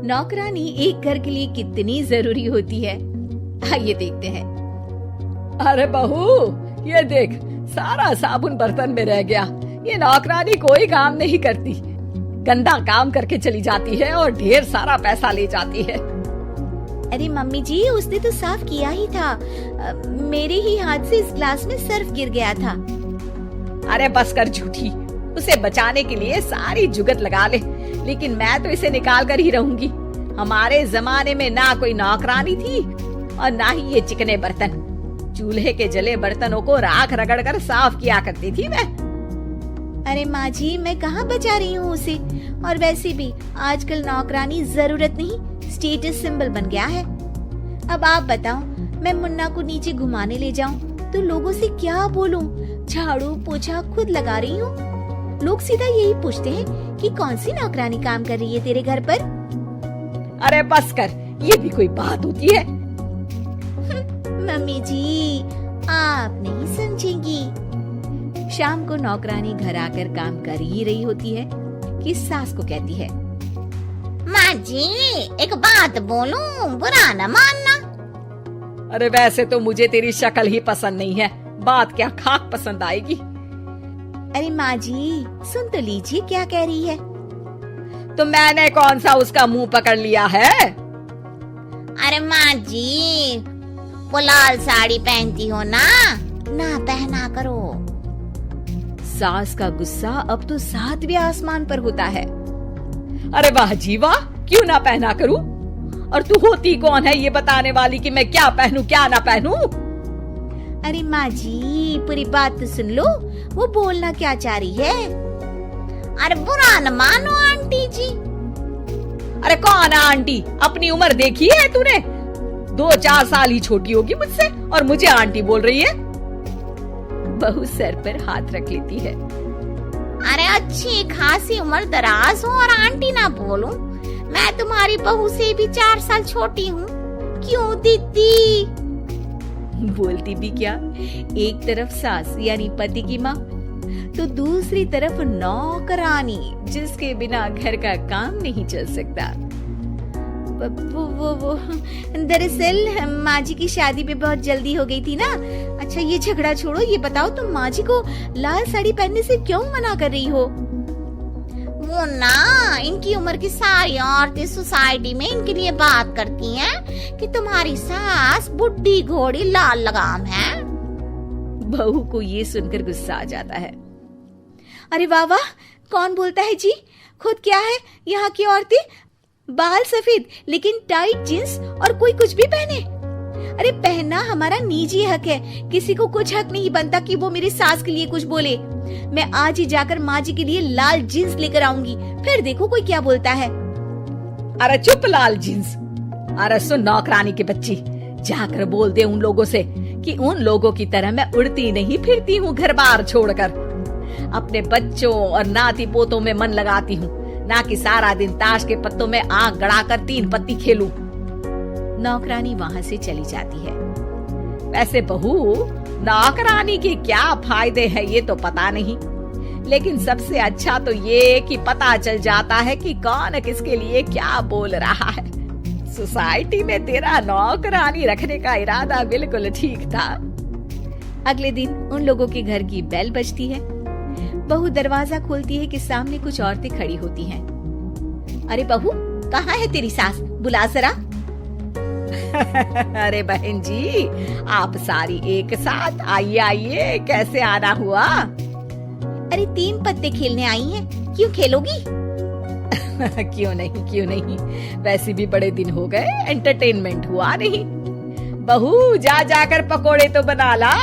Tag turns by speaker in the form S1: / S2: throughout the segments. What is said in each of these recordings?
S1: नौकरानी एक घर के लिए कितनी जरूरी होती है, आइए देखते हैं।
S2: अरे बहू, ये देख, सारा साबुन बर्तन में रह गया। ये नौकरानी कोई काम नहीं करती, गंदा काम करके चली जाती है और ढेर सारा पैसा ले जाती है।
S1: अरे मम्मी जी, उसने तो साफ किया ही था। मेरे ही हाथ से इस ग्लास में सर्फ गिर गया था।
S2: अरे बस कर झूठी, उसे बचाने के लिए सारी जुगत लगा ले, लेकिन मैं तो इसे निकाल कर ही रहूंगी। हमारे जमाने में ना कोई नौकरानी थी और ना ही ये चिकने बर्तन। चूल्हे के जले बर्तनों को राख रगड़ कर साफ किया करती थी मैं।
S1: अरे माँ जी, मैं कहाँ बचा रही हूँ उसे। और वैसे भी आजकल नौकरानी जरूरत नहीं, स्टेटस सिंबल बन गया है। अब आप बताओ, मैं मुन्ना को नीचे घुमाने ले जाऊं तो लोगों से क्या बोलूं? झाड़ू पोछा खुद लगा रही हूँ। लोग सीधा यही पूछते हैं कि कौन सी नौकरानी काम कर रही है तेरे घर पर।
S2: अरे बस कर, ये भी कोई बात होती है?
S1: मम्मी जी, आप नहीं समझेंगी। शाम को नौकरानी घर आकर काम कर ही रही होती है कि सास को कहती है,
S3: माँ जी, एक बात बोलूं, बुरा न मानना।
S2: अरे वैसे तो मुझे तेरी शक्ल ही पसंद नहीं है, बात क्या खाक पसंद आएगी।
S1: अरे माँ जी, सुन तो लीजिए क्या कह रही है।
S2: तो मैंने कौन सा उसका मुंह पकड़ लिया है?
S3: अरे माँ जी, वो लाल साड़ी पहनती हो ना पहना करो।
S1: सास का गुस्सा अब तो 7वें आसमान पर होता है।
S2: अरे वाह जी वाह, क्यों ना पहना करूं? और तू होती कौन है ये बताने वाली कि मैं क्या पहनूं क्या ना पहनूं?
S1: अरे माँ जी, पूरी बात तो सुन लो, वो बोलना क्या चाह रही है।
S3: अरे बुरा न मानो आंटी जी।
S2: अरे कौन है आंटी? अपनी उम्र देखी है तूने? 2-4 साल ही छोटी होगी मुझसे और मुझे आंटी बोल रही है।
S1: बहू सर पर हाथ रख लेती है।
S3: अरे अच्छी खासी उम्र दराज हो और आंटी ना बोलूं? मैं तुम्हारी बहू से भी 4 साल छोटी हूँ। क्यों दीदी?
S1: बोलती भी क्या, एक तरफ सास यानी पति की माँ, तो दूसरी तरफ नौकरानी जिसके बिना घर का काम नहीं चल सकता। वो दरअसल माँ जी की शादी पे बहुत जल्दी हो गई थी ना। अच्छा ये झगड़ा छोड़ो, ये बताओ तुम माँ जी को लाल साड़ी पहनने से क्यों मना कर रही हो?
S3: वो ना, इनकी उम्र की सारी औरतें सोसाइटी में इनके लिए बात करती हैं कि तुम्हारी सास बुढ़ी घोड़ी लाल लगाम है।
S1: बहू को ये सुनकर गुस्सा आ जाता है। अरे वाह वाह, कौन बोलता है जी? खुद क्या है यहाँ की औरतें, बाल सफेद लेकिन टाइट जींस और कोई कुछ भी पहने। अरे पहनना हमारा निजी हक है, किसी को कुछ हक नहीं बनता कि वो मेरी सास के लिए कुछ बोले। मैं आज ही जाकर माँ जी के लिए लाल जींस लेकर आऊंगी, फिर देखो कोई क्या बोलता है।
S2: अरे चुप लाल जींस। अरे सुन नौकरानी की बच्ची, जाकर बोल दे उन लोगों से कि उन लोगों की तरह मैं उड़ती नहीं फिरती हूँ घर बार छोड़कर। अपने बच्चों और नाती पोतों में मन लगाती हूँ, ना कि सारा दिन ताश के पत्तों में आंख गड़ाकर 3 पत्ती खेलूं।
S1: नौकरानी वहाँ से चली जाती है।
S2: वैसे बहू, नौकरानी के क्या फायदे हैं ये तो पता नहीं, लेकिन सबसे अच्छा तो ये कि पता चल जाता है कि कौन किसके लिए क्या बोल रहा है। सोसाइटी में तेरा नौकरानी रखने का इरादा बिल्कुल ठीक था।
S1: अगले दिन उन लोगों के घर की बेल बजती है। बहू दरवाजा खोलती है कि सामने कुछ औरतें खड़ी होती हैं। अरे बहू, कहाँ है तेरी सास? बुला जरा।
S2: अरे बहन जी, आप सारी एक साथ आइए आइए, कैसे आना हुआ?
S1: अरे 3 पत्ते खेलने आई हैं, क्यों खेलोगी?
S2: क्यों नहीं, वैसे भी बड़े दिन हो गए, एंटरटेनमेंट हुआ नहीं। बहू जा जाकर पकोड़े तो बना ला।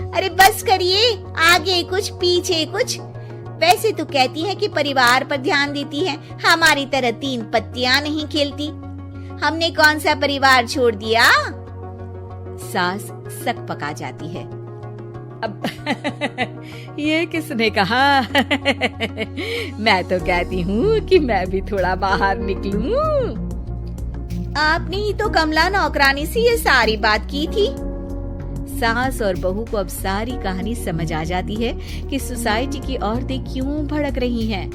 S3: अरे बस करिए, आगे कुछ पीछे कुछ। वैसे तो कहती है कि परिवार पर ध्यान देती है, हमारी तरह 3 पत्तियां नहीं खेलती। हमने कौन सा परिवार छोड़ दिया?
S1: सास सक पका जाती है।
S2: अब ये किसने कहा? मैं तो कहती हूँ कि मैं भी थोड़ा बाहर निकलूं।
S1: आपने ही तो कमला नौकरानी से ये सारी बात की थी। सास और बहू को अब सारी कहानी समझ आ जाती है कि सोसाइटी की औरतें क्यों भड़क रही हैं।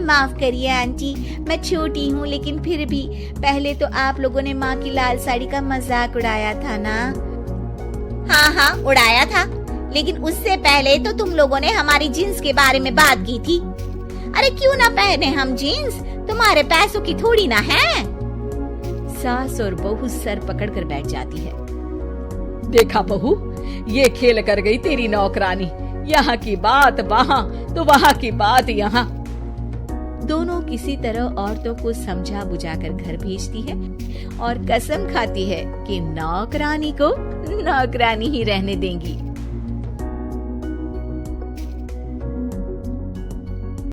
S3: माफ करिए आंटी, मैं छोटी हूँ लेकिन फिर भी पहले तो आप लोगों ने माँ की लाल साड़ी का मजाक उड़ाया था ना। हाँ उड़ाया था, लेकिन उससे पहले तो तुम लोगों ने हमारी जीन्स के बारे में बात की थी। अरे क्यों ना पहने हम जीन्स, तुम्हारे पैसों की थोड़ी ना है।
S1: सास और बहू सर पकड़कर बैठ जाती है।
S2: देखा बहू, ये खेल कर गई तेरी नौकरानी। यहाँ की बात वहाँ तो वहाँ की बात यहाँ।
S1: दोनों किसी तरह औरतों को समझा बुझाकर घर भेजती है और कसम खाती है कि नौकरानी को नौकरानी ही रहने देंगी।